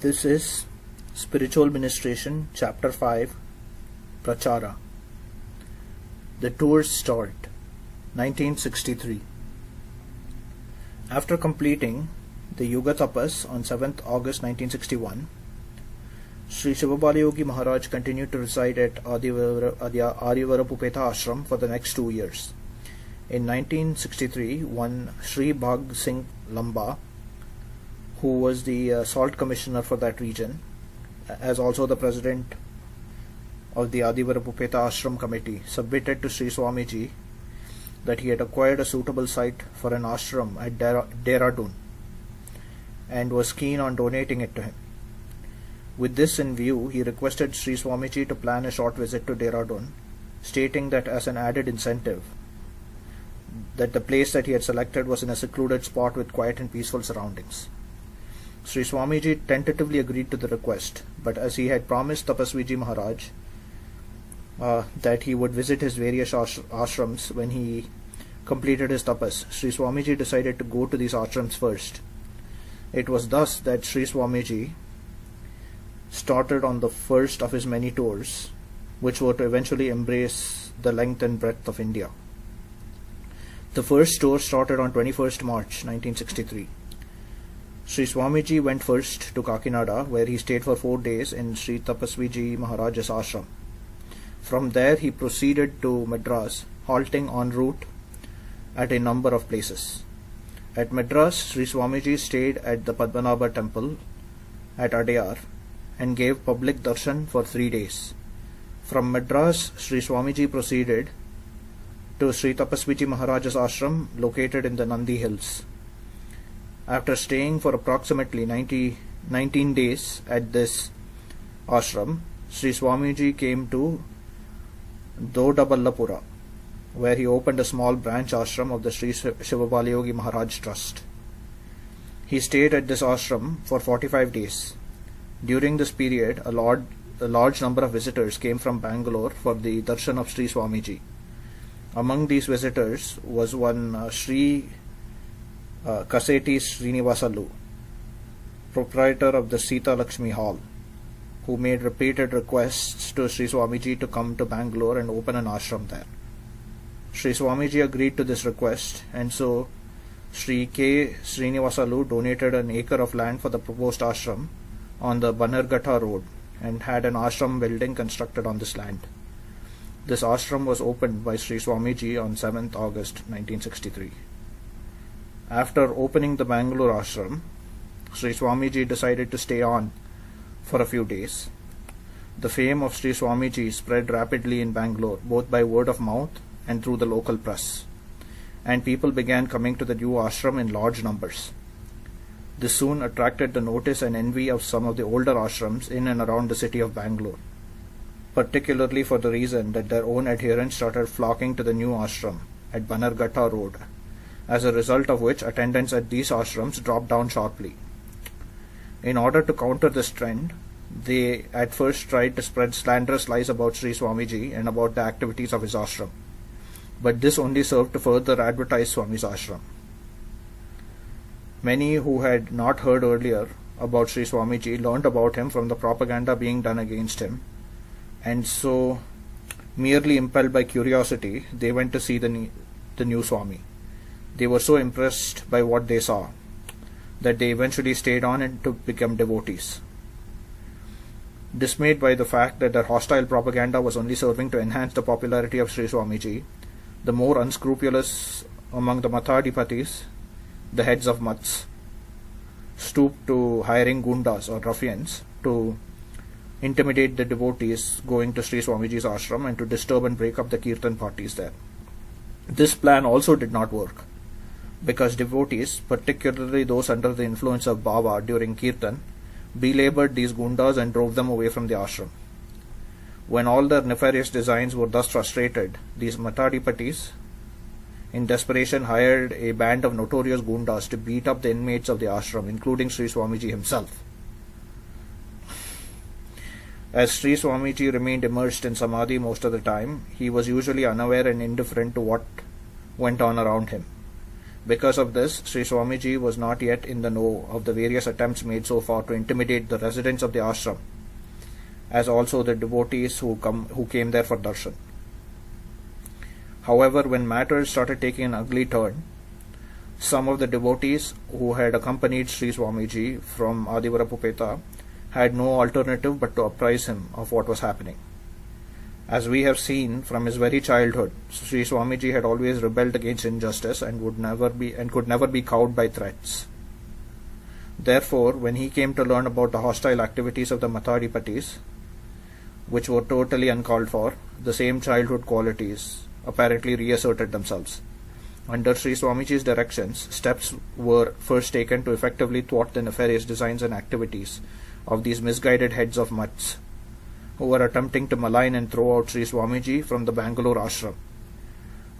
This is Spiritual Ministration, Chapter 5, Prachara. The Tour's Start, 1963. After completing the Yuga Tapas on 7th August 1961, Sri Sivabalayogi Maharaj continued to reside at Aryavarapupeta Ashram for the next 2 years. In 1963, one Sri Bhag Singh Lamba, who was the Salt Commissioner for that region, as also the President of the Adivarapupeta Ashram Committee, submitted to Sri Swamiji that he had acquired a suitable site for an ashram at Dehradun and was keen on donating it to him. With this in view, he requested Sri Swamiji to plan a short visit to Dehradun, stating that as an added incentive, that the place that he had selected was in a secluded spot with quiet and peaceful surroundings. Sri Swamiji tentatively agreed to the request, but as he had promised Tapaswiji Maharaj that he would visit his various ashrams when he completed his tapas, Sri Swamiji decided to go to these ashrams first. It was thus that Sri Swamiji started on the first of his many tours, which were to eventually embrace the length and breadth of India. The first tour started on 21st March 1963. Sri Swamiji went first to Kakinada, where he stayed for 4 days in Sri Tapaswiji Maharaj's ashram. From there he proceeded to Madras, halting en route at a number of places. At Madras, Sri Swamiji stayed at the Padmanabha temple at Adyar and gave public darshan for 3 days. From Madras, Sri Swamiji proceeded to Sri Tapaswiji Maharaj's ashram located in the Nandi Hills. After staying for approximately 19 days at this ashram, Sri Swamiji came to Dodaballapura, where he opened a small branch ashram of the Sri Sivabalayogi Maharaj Trust. He stayed at this ashram for 45 days. During this period, a large number of visitors came from Bangalore for the darshan of Sri Swamiji. Among these visitors was one Sri Kaseti Srinivasalu, proprietor of the Sita Lakshmi Hall, who made repeated requests to Sri Swamiji to come to Bangalore and open an ashram there. Sri Swamiji agreed to this request, and so Sri K. Srinivasalu donated an acre of land for the proposed ashram on the Bannerghatta road and had an ashram building constructed on this land. This ashram was opened by Sri Swamiji on 7th August 1963. After opening the Bangalore ashram, Sri Swamiji decided to stay on for a few days. The fame of Sri Swamiji spread rapidly in Bangalore, both by word of mouth and through the local press, and people began coming to the new ashram in large numbers. This soon attracted the notice and envy of some of the older ashrams in and around the city of Bangalore, particularly for the reason that their own adherents started flocking to the new ashram at Bannerghatta road, as a result of which attendance at these ashrams dropped down sharply. In order to counter this trend, they at first tried to spread slanderous lies about Sri Swamiji and about the activities of his ashram, but this only served to further advertise Swami's ashram. Many who had not heard earlier about Sri Swamiji learned about him from the propaganda being done against him, and so, merely impelled by curiosity, they went to see the new Swami. They were so impressed by what they saw that they eventually stayed on and to become devotees. Dismayed by the fact that their hostile propaganda was only serving to enhance the popularity of Sri Swamiji, the more unscrupulous among the Mathadipatis, the heads of Mats, stooped to hiring gundas or ruffians to intimidate the devotees going to Sri Swamiji's ashram and to disturb and break up the kirtan parties there. This plan also did not work, because devotees, particularly those under the influence of Baba during kirtan, belabored these gundas and drove them away from the ashram. When all their nefarious designs were thus frustrated, these Mathadipatis, in desperation, hired a band of notorious gundas to beat up the inmates of the ashram, including Sri Swamiji himself. As Sri Swamiji remained immersed in samadhi most of the time, he was usually unaware and indifferent to what went on around him. Because of this, Sri Swamiji was not yet in the know of the various attempts made so far to intimidate the residents of the ashram, as also the devotees who came there for darshan. However, when matters started taking an ugly turn, some of the devotees who had accompanied Sri Swamiji from Adivarapupeta had no alternative but to apprise him of what was happening. As we have seen, from his very childhood, Sri Swamiji had always rebelled against injustice and could never be cowed by threats. Therefore, when he came to learn about the hostile activities of the Mathadipatis, which were totally uncalled for, the same childhood qualities apparently reasserted themselves. Under Sri Swamiji's directions, steps were first taken to effectively thwart the nefarious designs and activities of these misguided heads of mutts, who were attempting to malign and throw out Sri Swamiji from the Bangalore ashram.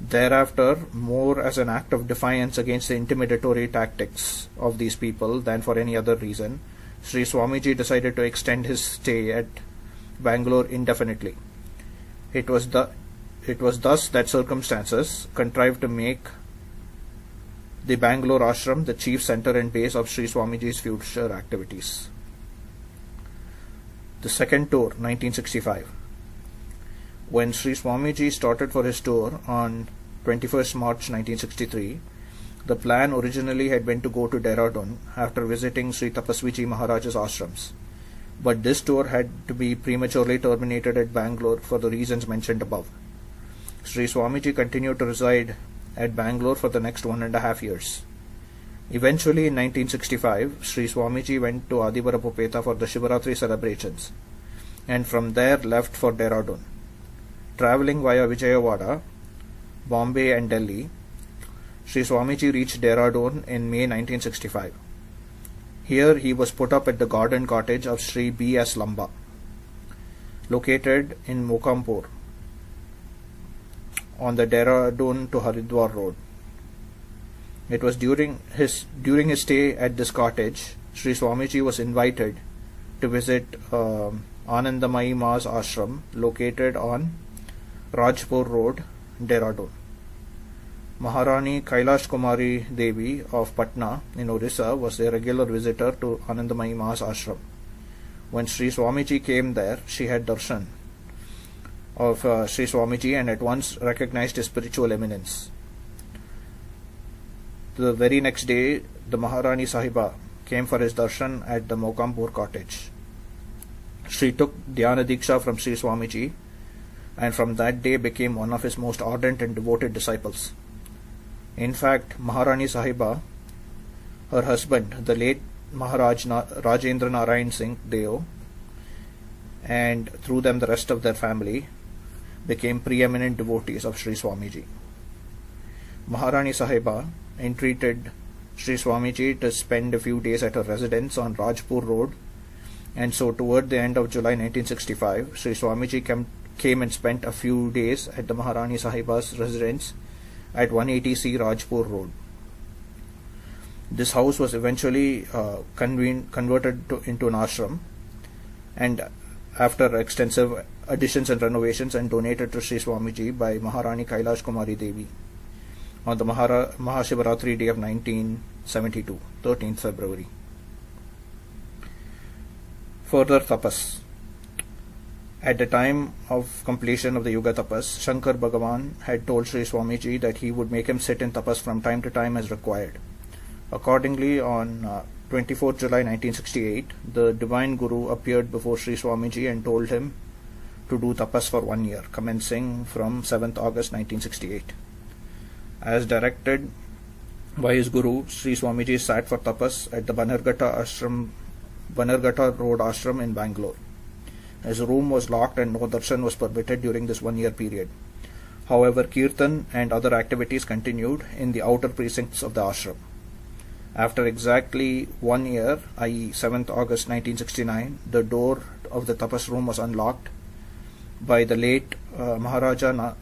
Thereafter, more as an act of defiance against the intimidatory tactics of these people than for any other reason, Sri Swamiji decided to extend his stay at Bangalore indefinitely. It was thus that circumstances contrived to make the Bangalore ashram the chief centre and base of Sri Swamiji's future activities. The second tour, 1965. When Sri Swamiji started for his tour on 21st March 1963, the plan originally had been to go to Dehradun after visiting Sri Tapaswiji Maharaj's ashrams, but this tour had to be prematurely terminated at Bangalore for the reasons mentioned above. Sri Swamiji continued to reside at Bangalore for the next 1.5 years. Eventually, in 1965, Sri Swamiji went to Adivarapupeta for the Shivaratri celebrations, and from there left for Dehradun. Travelling via Vijayawada, Bombay and Delhi, Sri Swamiji reached Dehradun in May 1965. Here he was put up at the garden cottage of Sri B.S. Lamba, located in Mokampur, on the Dehradun to Haridwar road. It was during his stay at this cottage, Sri Swamiji was invited to visit Anandamayi Ma's ashram located on Rajpur Road, Dehradun. Maharani Kailash Kumari Devi of Patna in Orissa was a regular visitor to Anandamayi Ma's ashram. When Sri Swamiji came there, she had darshan of Sri Swamiji and at once recognized his spiritual eminence. The very next day, the Maharani Sahiba came for his darshan at the Mokampur cottage. She took Dhyana Diksha from Sri Swamiji and from that day became one of his most ardent and devoted disciples. In fact, Maharani Sahiba, her husband, the late Maharaj Rajendra Narayan Singh Deo, and through them the rest of their family, became preeminent devotees of Sri Swamiji. Maharani Sahiba entreated Sri Swamiji to spend a few days at her residence on Rajpur Road, and so toward the end of July 1965, Sri Swamiji came and spent a few days at the Maharani Sahiba's residence at 180C Rajpur Road. This house was eventually converted into an ashram, and after extensive additions and renovations, and donated to Sri Swamiji by Maharani Kailash Kumari Devi on the Mahashivaratri day of 1972, 13th February. Further tapas. At the time of completion of the Yuga tapas, Shankar Bhagavan had told Sri Swamiji that he would make him sit in tapas from time to time as required. Accordingly, on 24 July 1968, the Divine Guru appeared before Sri Swamiji and told him to do tapas for 1 year, commencing from 7th August 1968. As directed by his Guru, Sri Swamiji sat for tapas at the Bannerghatta Road Ashram in Bangalore. His room was locked and no darshan was permitted during this 1 year period. However, kirtan and other activities continued in the outer precincts of the ashram. After exactly 1 year, i.e. 7th August 1969, the door of the tapas room was unlocked by the late Maharaja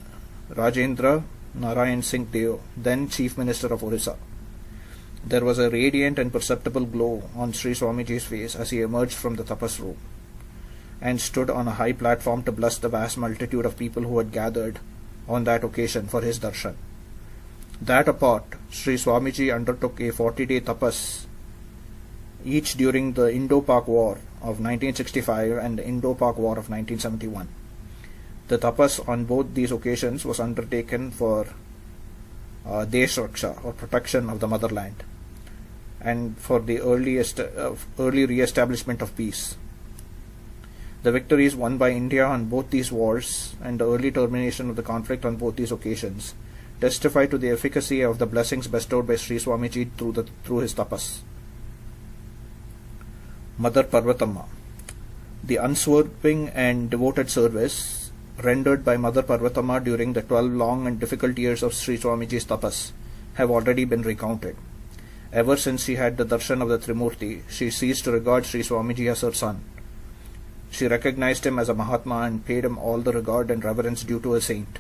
Rajendra Narayan Singh Deo, then Chief Minister of Orissa. There was a radiant and perceptible glow on Sri Swamiji's face as he emerged from the tapas room and stood on a high platform to bless the vast multitude of people who had gathered on that occasion for his darshan. That apart, Sri Swamiji undertook a 40-day tapas, each during the Indo-Pak War of 1965 and the Indo-Pak War of 1971. The tapas on both these occasions was undertaken for Desh Raksha, or protection of the motherland, and for the early re-establishment of peace. The victories won by India on both these wars and the early termination of the conflict on both these occasions testify to the efficacy of the blessings bestowed by Sri Swamiji through his tapas. Mother Parvatamma. The unswerving and devoted service rendered by Mother Parvatamma during the 12 long and difficult years of Sri Swamiji's tapas have already been recounted. Ever since she had the darshan of the Trimurti, she ceased to regard Sri Swamiji as her son. She recognized him as a Mahatma and paid him all the regard and reverence due to a saint.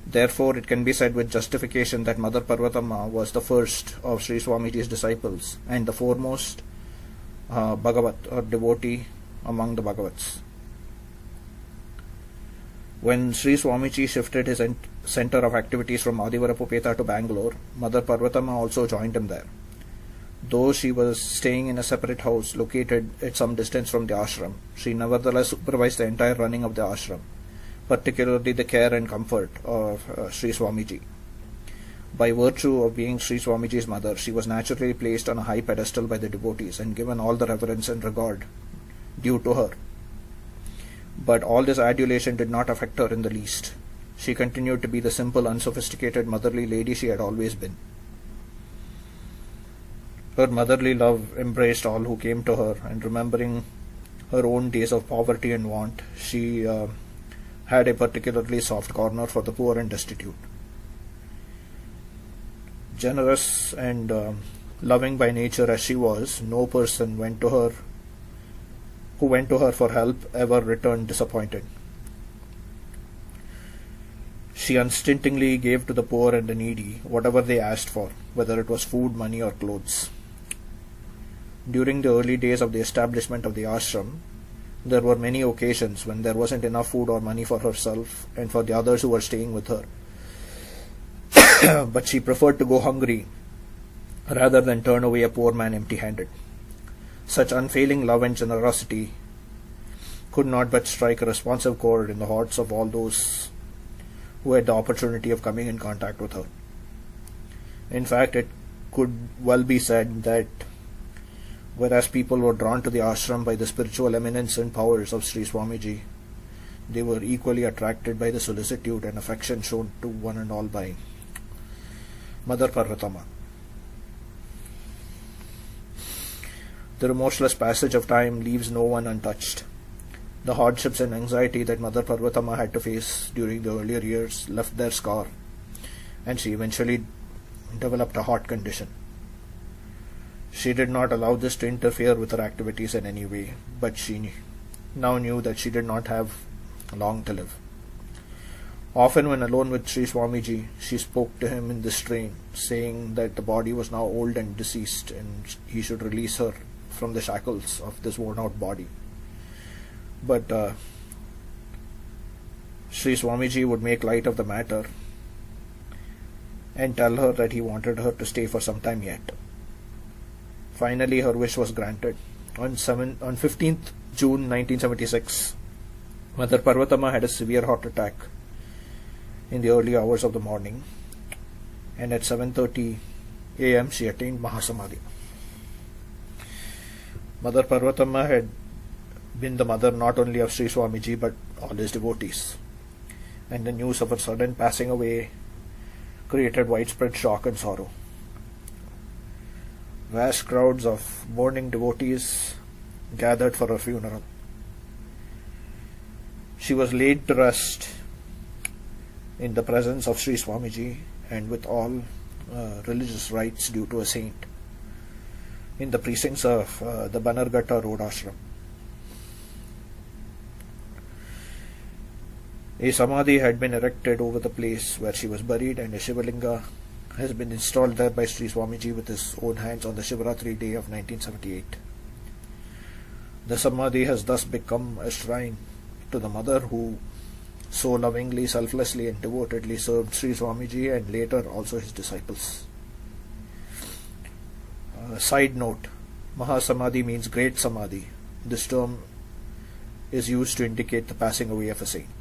Therefore, it can be said with justification that Mother Parvatamma was the first of Sri Swamiji's disciples and the foremost Bhagavat or devotee among the Bhagavats. When Sri Swamiji shifted his center of activities from Adivarapupeta to Bangalore, Mother Parvatamma also joined him there. Though she was staying in a separate house located at some distance from the ashram, she nevertheless supervised the entire running of the ashram, particularly the care and comfort of Sri Swamiji. By virtue of being Sri Swamiji's mother, she was naturally placed on a high pedestal by the devotees and given all the reverence and regard due to her. But all this adulation did not affect her in the least. She continued to be the simple, unsophisticated, motherly lady she had always been. Her motherly love embraced all who came to her, and remembering her own days of poverty and want, she had a particularly soft corner for the poor and destitute. Generous and loving by nature as she was, no person who went to her for help ever returned disappointed. She unstintingly gave to the poor and the needy whatever they asked for, whether it was food, money, or clothes. During the early days of the establishment of the ashram, there were many occasions when there wasn't enough food or money for herself and for the others who were staying with her. But she preferred to go hungry rather than turn away a poor man empty-handed. Such unfailing love and generosity could not but strike a responsive chord in the hearts of all those who had the opportunity of coming in contact with her. In fact, it could well be said that whereas people were drawn to the ashram by the spiritual eminence and powers of Sri Swamiji, they were equally attracted by the solicitude and affection shown to one and all by Mother Parvatamma. The remorseless passage of time leaves no one untouched. The hardships and anxiety that Mother Parvatamma had to face during the earlier years left their scar, and she eventually developed a heart condition. She did not allow this to interfere with her activities in any way, but she now knew that she did not have long to live. Often when alone with Sri Swamiji, she spoke to him in this strain, saying that the body was now old and deceased and he should release her from the shackles of this worn-out body. But Sri Swamiji would make light of the matter and tell her that he wanted her to stay for some time yet. Finally, her wish was granted. On 15th June 1976, Mother Parvatamma had a severe heart attack in the early hours of the morning, and at 7:30 a.m. she attained Mahasamadhi. Mother Parvatamma had been the mother not only of Sri Swamiji but all his devotees, and the news of her sudden passing away created widespread shock and sorrow. Vast crowds of mourning devotees gathered for her funeral. She was laid to rest in the presence of Sri Swamiji and with all religious rites due to a saint in the precincts of the Bannerghatta Road Ashram. A samadhi had been erected over the place where she was buried, and a Shivalinga has been installed there by Sri Swamiji with his own hands on the Shivaratri day of 1978. The samadhi has thus become a shrine to the mother who so lovingly, selflessly and devotedly served Sri Swamiji and later also his disciples. Side note, Mahasamadhi means great Samadhi. This term is used to indicate the passing away of a saint.